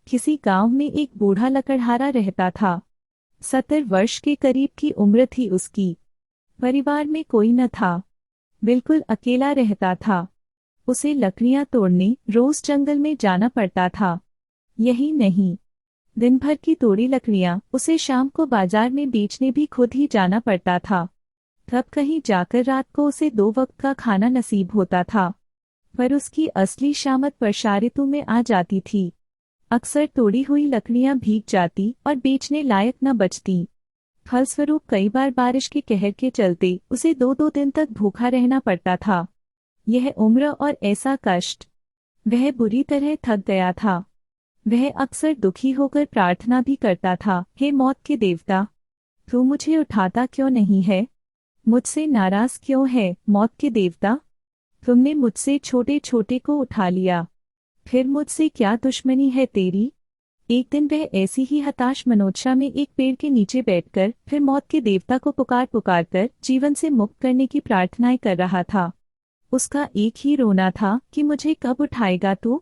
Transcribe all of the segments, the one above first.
किसी गांव में एक बूढ़ा लकड़हारा रहता था। 70 वर्ष के करीब की उम्र थी उसकी। परिवार में कोई न था, बिल्कुल अकेला रहता था। उसे लकड़ियां तोड़ने रोज जंगल में जाना पड़ता था। यही नहीं, दिन भर की तोड़ी लकड़ियां उसे शाम को बाजार में बेचने भी खुद ही जाना पड़ता था। तब कहीं जाकर रात को उसे 2 वक्त का खाना नसीब होता था। पर उसकी असली शामत वर्षा ऋतु में आ जाती थी। अक्सर तोड़ी हुई लकड़ियां भीग जाती और बेचने लायक न बचती। फलस्वरूप कई बार बारिश के कहर के चलते उसे 2-2 दिन तक भूखा रहना पड़ता था। यह उम्र और ऐसा कष्ट, वह बुरी तरह थक गया था। वह अक्सर दुखी होकर प्रार्थना भी करता था, हे मौत के देवता, तू मुझे उठाता क्यों नहीं है? मुझसे नाराज क्यों है मौत के देवता? तुमने मुझसे छोटे छोटे को उठा लिया, फिर मुझसे क्या दुश्मनी है तेरी? एक दिन वह ऐसी ही हताश मनोदशा में एक पेड़ के नीचे बैठकर फिर मौत के देवता को पुकार पुकार कर जीवन से मुक्त करने की प्रार्थनाएं कर रहा था। उसका एक ही रोना था कि मुझे कब उठाएगा तू?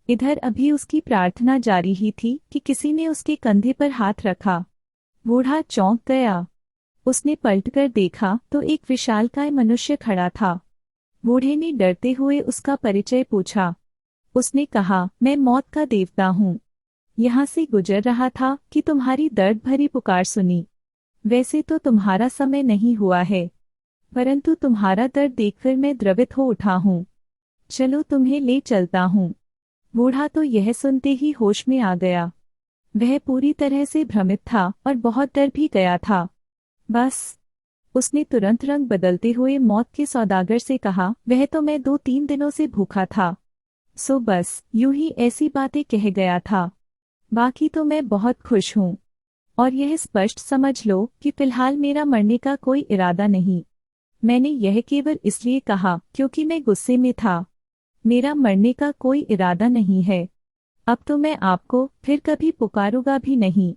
इधर अभी उसकी प्रार्थना जारी ही थी कि किसी ने उसके कंधे पर हाथ रखा। बूढ़ा चौंक गया। उसने पलटकर देखा तो एक विशालकाय मनुष्य खड़ा था। बूढ़े ने डरते हुए उसका परिचय पूछा। उसने कहा, मैं मौत का देवता हूँ। यहाँ से गुजर रहा था कि तुम्हारी दर्द भरी पुकार सुनी। वैसे तो तुम्हारा समय नहीं हुआ है, परंतु तुम्हारा दर्द देखकर मैं द्रवित हो उठा हूँ। चलो तुम्हें ले चलता हूँ। बूढ़ा तो यह सुनते ही होश में आ गया। वह पूरी तरह से भ्रमित था और बहुत डर भी गया था। बस, उसने तुरंत रंग बदलते हुए मौत के सौदागर से कहा, वह तो मैं 2-3 दिनों से भूखा था, सो बस यूं ही ऐसी बातें कह गया था। बाकी तो मैं बहुत खुश हूँ। और यह स्पष्ट समझ लो कि फिलहाल मेरा मरने का कोई इरादा नहीं। मैंने यह केवल इसलिए कहा क्योंकि मैं गुस्से में था। मेरा मरने का कोई इरादा नहीं है। अब तो मैं आपको फिर कभी पुकारूंगा भी नहीं।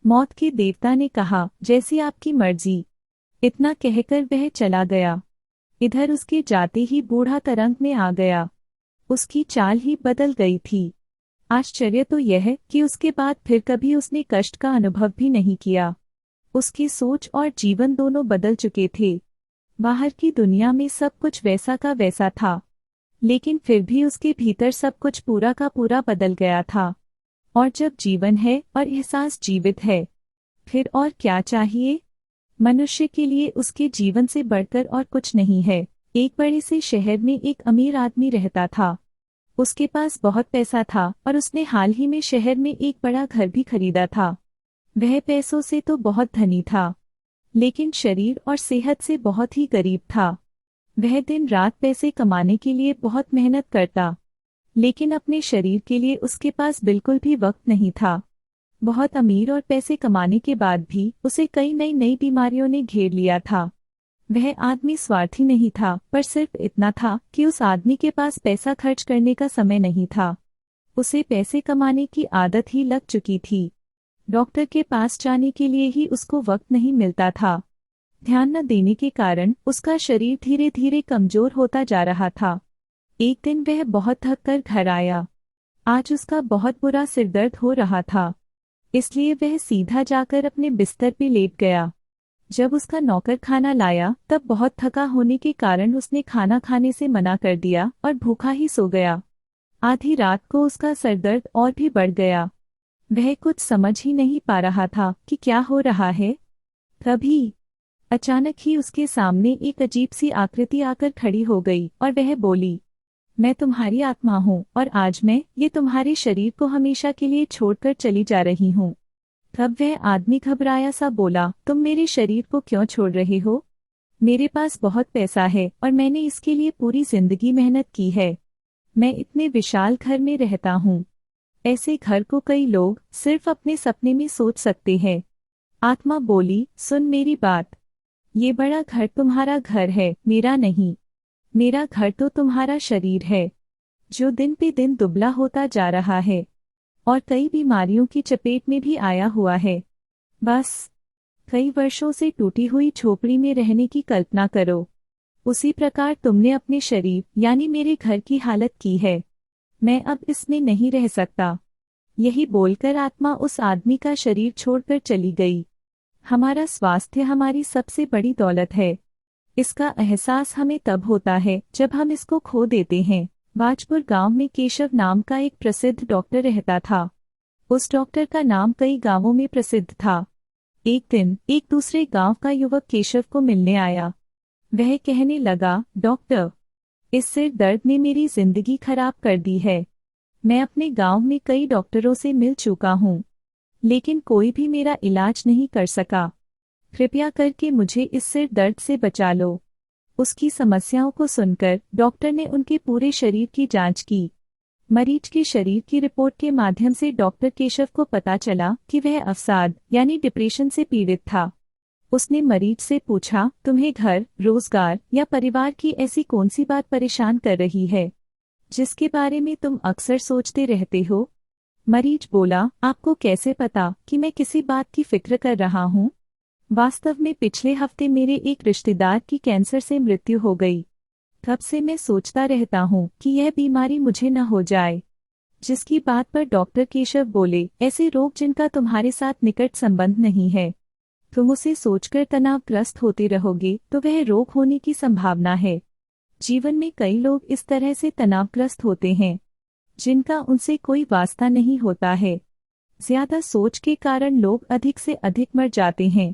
मौत के देवता ने कहा, जैसी आपकी मर्जी। इतना कहकर वह चला गया। इधर उसके जाते ही बूढ़ा तरंग में आ गया। उसकी चाल ही बदल गई थी। आश्चर्य तो यह कि उसके बाद फिर कभी उसने कष्ट का अनुभव भी नहीं किया। उसकी सोच और जीवन दोनों बदल चुके थे। बाहर की दुनिया में सब कुछ वैसा का वैसा था, लेकिन फिर भी उसके भीतर सब कुछ पूरा का पूरा बदल गया था। और जब जीवन है और एहसास जीवित है, फिर और क्या चाहिए? मनुष्य के लिए उसके जीवन से बढ़कर और कुछ नहीं है। एक बड़े से शहर में एक अमीर आदमी रहता था। उसके पास बहुत पैसा था और उसने हाल ही में शहर में एक बड़ा घर भी खरीदा था। वह पैसों से तो बहुत धनी था, लेकिन शरीर और सेहत से बहुत ही गरीब था। वह दिन रात पैसे कमाने के लिए बहुत मेहनत करता, लेकिन अपने शरीर के लिए उसके पास बिल्कुल भी वक्त नहीं था। बहुत अमीर और पैसे कमाने के बाद भी उसे कई नई नई बीमारियों ने घेर लिया था। वह आदमी स्वार्थी नहीं था, पर सिर्फ इतना था कि उस आदमी के पास पैसा खर्च करने का समय नहीं था। उसे पैसे कमाने की आदत ही लग चुकी थी। डॉक्टर के पास जाने के लिए ही उसको वक्त नहीं मिलता था। ध्यान न देने के कारण उसका शरीर धीरे धीरे कमजोर होता जा रहा था। एक दिन वह बहुत थक कर घर आया। आज उसका बहुत बुरा सिरदर्द हो रहा था, इसलिए वह सीधा जाकर अपने बिस्तर पे लेट गया। जब उसका नौकर खाना लाया तब बहुत थका होने के कारण उसने खाना खाने से मना कर दिया और भूखा ही सो गया। आधी रात को उसका सरदर्द और भी बढ़ गया। वह कुछ समझ ही नहीं पा रहा था कि क्या हो रहा है। तभी अचानक ही उसके सामने एक अजीब सी आकृति आकर खड़ी हो गई और वह बोली, मैं तुम्हारी आत्मा हूँ और आज मैं ये तुम्हारे शरीर को हमेशा के लिए छोड़कर चली जा रही हूँ। तब वह आदमी घबराया सा बोला, तुम मेरे शरीर को क्यों छोड़ रहे हो? मेरे पास बहुत पैसा है और मैंने इसके लिए पूरी जिंदगी मेहनत की है। मैं इतने विशाल घर में रहता हूँ। ऐसे घर को कई लोग सिर्फ अपने सपने में सोच सकते हैं। आत्मा बोली, सुन मेरी बात। ये बड़ा घर तुम्हारा घर है, मेरा नहीं। मेरा घर तो तुम्हारा शरीर है, जो दिन पे दिन दुबला होता जा रहा है और कई बीमारियों की चपेट में भी आया हुआ है। बस कई वर्षों से टूटी हुई झोपड़ी में रहने की कल्पना करो। उसी प्रकार तुमने अपने शरीर यानी मेरे घर की हालत की है। मैं अब इसमें नहीं रह सकता। यही बोलकर आत्मा उस आदमी का शरीर छोड़कर चली गई। हमारा स्वास्थ्य हमारी सबसे बड़ी दौलत है। इसका एहसास हमें तब होता है जब हम इसको खो देते हैं। बाजपुर गांव में केशव नाम का एक प्रसिद्ध डॉक्टर रहता था। उस डॉक्टर का नाम कई गांवों में प्रसिद्ध था। एक दिन एक दूसरे गांव का युवक केशव को मिलने आया। वह कहने लगा, डॉक्टर, इस सिर दर्द ने मेरी जिंदगी खराब कर दी है। मैं अपने गांव में कई डॉक्टरों से मिल चुका हूँ, लेकिन कोई भी मेरा इलाज नहीं कर सका। कृपया करके मुझे इस सिर दर्द से बचा लो। उसकी समस्याओं को सुनकर डॉक्टर ने उनके पूरे शरीर की जांच की। मरीज के शरीर की रिपोर्ट के माध्यम से डॉक्टर केशव को पता चला कि वह अवसाद यानी डिप्रेशन से पीड़ित था। उसने मरीज से पूछा, तुम्हें घर, रोजगार या परिवार की ऐसी कौन सी बात परेशान कर रही है जिसके बारे में तुम अक्सर सोचते रहते हो? मरीज बोला, आपको कैसे पता कि मैं किसी बात की फिक्र कर रहा हूँ? वास्तव में पिछले हफ्ते मेरे एक रिश्तेदार की कैंसर से मृत्यु हो गई। तब से मैं सोचता रहता हूँ कि यह बीमारी मुझे न हो जाए। जिसकी बात पर डॉक्टर केशव बोले, ऐसे रोग जिनका तुम्हारे साथ निकट संबंध नहीं है, तुम उसे सोचकर तनावग्रस्त होते रहोगे तो वह रोग होने की संभावना है। जीवन में कई लोग इस तरह से तनावग्रस्त होते हैं जिनका उनसे कोई वास्ता नहीं होता है। ज्यादा सोच के कारण लोग अधिक से अधिक मर जाते हैं।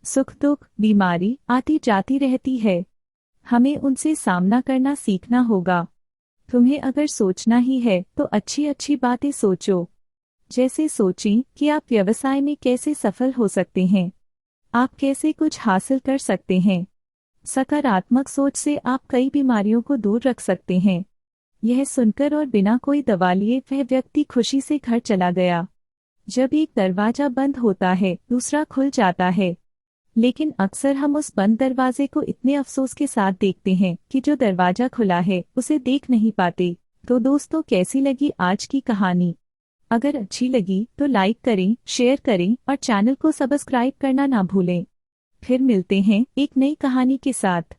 सुख दुख बीमारी आती जाती रहती है। हमें उनसे सामना करना सीखना होगा। तुम्हें अगर सोचना ही है तो अच्छी अच्छी बातें सोचो। जैसे सोचें कि आप व्यवसाय में कैसे सफल हो सकते हैं, आप कैसे कुछ हासिल कर सकते हैं। सकारात्मक सोच से आप कई बीमारियों को दूर रख सकते हैं। यह सुनकर और बिना कोई दवा लिए वह व्यक्ति खुशी से घर चला गया। जब एक दरवाजा बंद होता है दूसरा खुल जाता है, लेकिन अक्सर हम उस बंद दरवाजे को इतने अफसोस के साथ देखते हैं कि जो दरवाजा खुला है उसे देख नहीं पाते। तो दोस्तों, कैसी लगी आज की कहानी? अगर अच्छी लगी तो लाइक करें, शेयर करें और चैनल को सब्सक्राइब करना ना भूलें। फिर मिलते हैं एक नई कहानी के साथ।